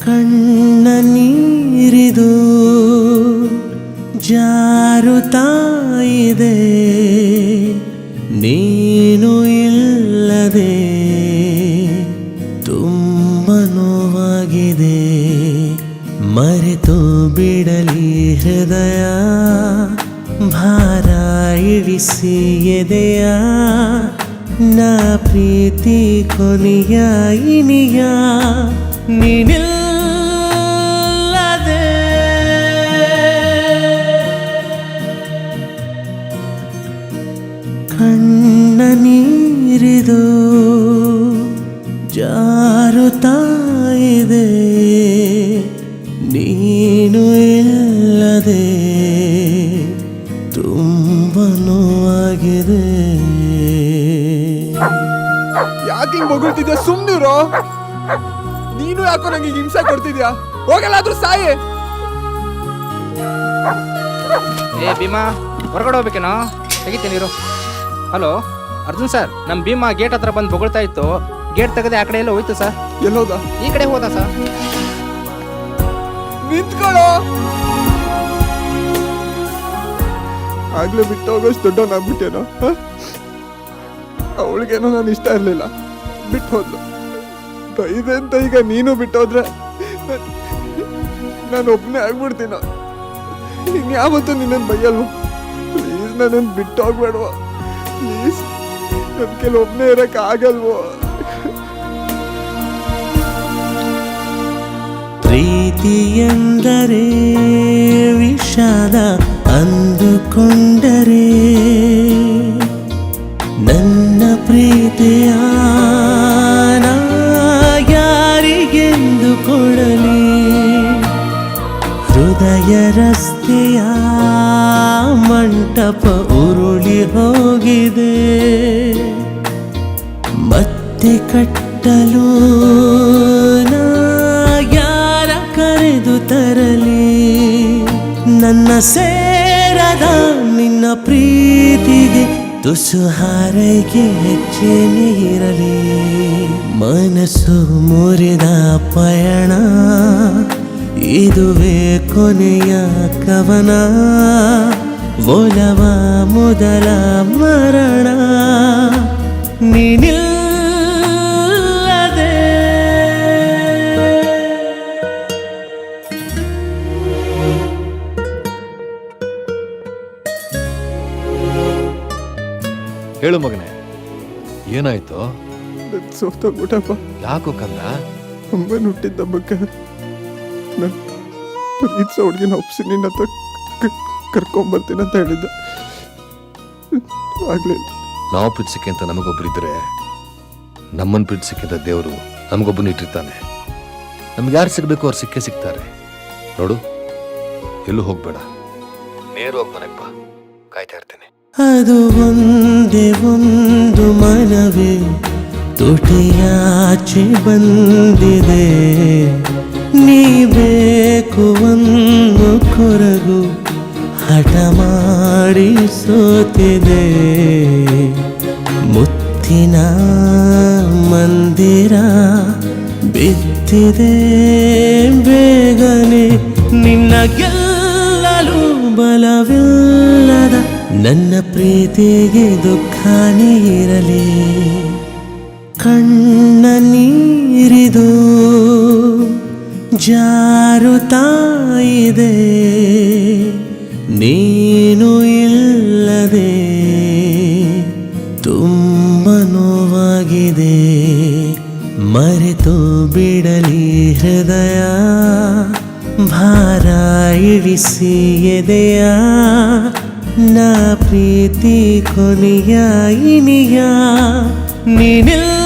ಕಣ್ಣ ನೀರಿದು ಜಾರುತ್ತಾ ಇದೆ, ನೀನು ಇಲ್ಲದೆ ತುಂಬ ನೋವಾಗಿದೆ. ಮರೆತು ಬಿಡಲಿ ಹೃದಯ, ಭಾರ ಇಳಿಸಿ ಎದೆಯ, ನಾ ಪ್ರೀತಿ ಕೊನೆಯ ಇನಿಯ ನೀನಿಲ್ಲದೆ. ಕಣ್ಣ ನೀರಿದು ಜಾರುತ್ತಾ ಇದೆ, ನೀನು ಇಲ್ಲದೆ ತುಂಬ ನೋವಾಗಿದೆ. ಯಾಕೆ ಹಿಂಗ್ ಬೊಗಳ್ತಿದ್ಯಾ? ಸುಮ್ನಿರೋ. ನೀನು ಯಾಕೋ ನಂಗೆ ಹಿಂಸೆ ಕೊಡ್ತಿದ್ಯಾ? ಹೋಗಲ್ಲಾದ್ರೂ ಸಾಯೇ. ಏ ಭೀಮಾ, ಹೊರಗಡೆ ಹೋಗ್ಬೇಕೇನೋ? ತೆಗಿತೀನಿ ಇರು. ಹಲೋ ಅರ್ಜುನ್ ಸರ್, ನಮ್ಮ ಭೀಮಾ ಗೇಟ್ ಹತ್ರ ಬಂದು ಬೊಗಳ್ತಾ ಇತ್ತು. ಗೇಟ್ ತೆಗೆದೆ ಆ ಕಡೆ ಎಲ್ಲ ಹೋಯ್ತು ಸರ್. ಎಲ್ಲೋದ? ಈ ಕಡೆ ಹೋದ ಸರ್. ನಿಂತ್ಕೊಳ್ಳೋ. ಆಗ್ಲೇ ಬಿಟ್ಟು ಹೋಗೋಷ್ಟು ದೊಡ್ಡವನಾಗ್ಬಿಟ್ಟೇನೋ. ಅವಳಿಗೇನೋ ನಾನು ಇಷ್ಟ ಇರಲಿಲ್ಲ, ಬಿಟ್ಟು ಹೋದ್ಲು. ಬೈದೆ ಅಂತ ಈಗ ನೀನು ಬಿಟ್ಟೋದ್ರೆ ನಾನು ಒಬ್ಬನೇ ಆಗ್ಬಿಡ್ತೀನೋ. ಇನ್ಯಾವತ್ತೂ ನಿನ್ನನ್ನು ಬೈಯಲ್ವ? ಪ್ಲೀಸ್ ನನ್ನನ್ನು ಬಿಟ್ಟು ಹೋಗ್ಬೇಡವ. ಪ್ಲೀಸ್, ನನ್ನ ಕೆಲವೊಬ್ಬನೇ ಇರಕ್ಕೆ ಆಗಲ್ವೋ? ಪ್ರೀತಿ ಎಂದರೆ ವಿಷಾದ ಅಂದುಕೊಂಡರೆ, ನನ್ನ ಪ್ರೀತಿಯ ನಾ ಯಾರಿಗೆಂದು ಕೊಡಲಿ? ಹೃದಯ ರಸ್ತೆಯ ಮಂಟಪ ಉರುಳಿ ಹೋಗಿದೆ, ಮತ್ತೆ ಕಟ್ಟಲು ನಾ ಯಾರ ಕರೆದು ತರಲಿ? ನನ್ನ ಸೇರದ ನಿನ್ನ ಪ್ರೀತಿಗೆ ತುಸು ಹಾರೈಕೆ ಹೆಚ್ಚೇನೇ ಇರಲಿ. ಮನಸ್ಸು ಮುರಿದ ಪಯಣ, ಇದುವೇ ಕೊನೆಯ ಕವನ. ಒಲವ ಮೊದಲ ಮರಣ, ನೀನಿಲ್ಲದೆ. ಹೇಳು ಮಗನೇ, ಏನಾಯ್ತು? ಸೋತೋಗ್ಬಿಟ್ಟಪ್ಪ. ಯಾಕೋ ಕಂದ? ಅಮ್ಮನ ಹುಟ್ಟಿದ್ದ ಬಗ್ಗೆ ನಾನು ಪ್ರೀತಿಸೋ ಹುಡುಗಿನ ಒಪ್ಸಿ ನಿನ್ನ ಹತ್ರ ಕರ್ಕೊಂಬರ್ತೀನಿ ಅಂತ ಹೇಳಿದ್ದೆ. ಆಗ್ಲಿಲ್ಲ. ನಾವು ಪ್ರೀತಿಸಕ್ಕೆ ಅಂತ ನಮಗೊಬ್ಬರಿದ್ರೆ, ನಮ್ಮನ್ನು ಪ್ರೀತಿಸಕ್ಕೆ ಅಂತ ದೇವರು ನಮಗೊಬ್ಬನ ಇಟ್ಟಿರ್ತಾನೆ. ನಮ್ಗೆ ಯಾರು ಸಿಗಬೇಕು ಅವ್ರು ಸಿಕ್ಕೇ ಸಿಗ್ತಾರೆ. ನೋಡು, ಎಲ್ಲೂ ಹೋಗ್ಬೇಡ, ನೇರವಾಗಿ ಮನೆಗೆ ಬಾ, ಕಾಯ್ತಾ ಇರ್ತೇನೆ. ಅದು ಒಂದೇ ಒಂದು ಮನವೇ ತುಟಿಯಾಚೆ ಬಂದಿದೆ, ನೀ ಬೇಕು ಒಂದು ಕೊರಗು ಹಠ ಮಾಡಿ ಸೋತಿದೆ. ಮುತ್ತಿನ ಮಂದಿರ ಬಿದ್ದಿದೆ ಬೇಗನೆ, ನಿನ್ನ ಗೆಲ್ಲಲು ಬಲವಿಲ್ಲದ ನನ್ನ ಪ್ರೀತಿಗೆ ದುಃಖನೇ ಇರಲಿ. ಕಣ್ಣ ನೀರಿದು ಜಾರುತ್ತಾ ಇದೆ, ನೀನು ಇಲ್ಲದೆ ತುಂಬ ನೋವಾಗಿದೆ. ಮರೆತು ಬಿಡಲಿ ಹೃದಯ, ಭಾರ ಇಳಿಸಿ ಎದೆಯ, ನಾ ಪ್ರೀತಿ ಕೊನೆಯ ಇನಿಯ ನೀನಿಲ್ಲ.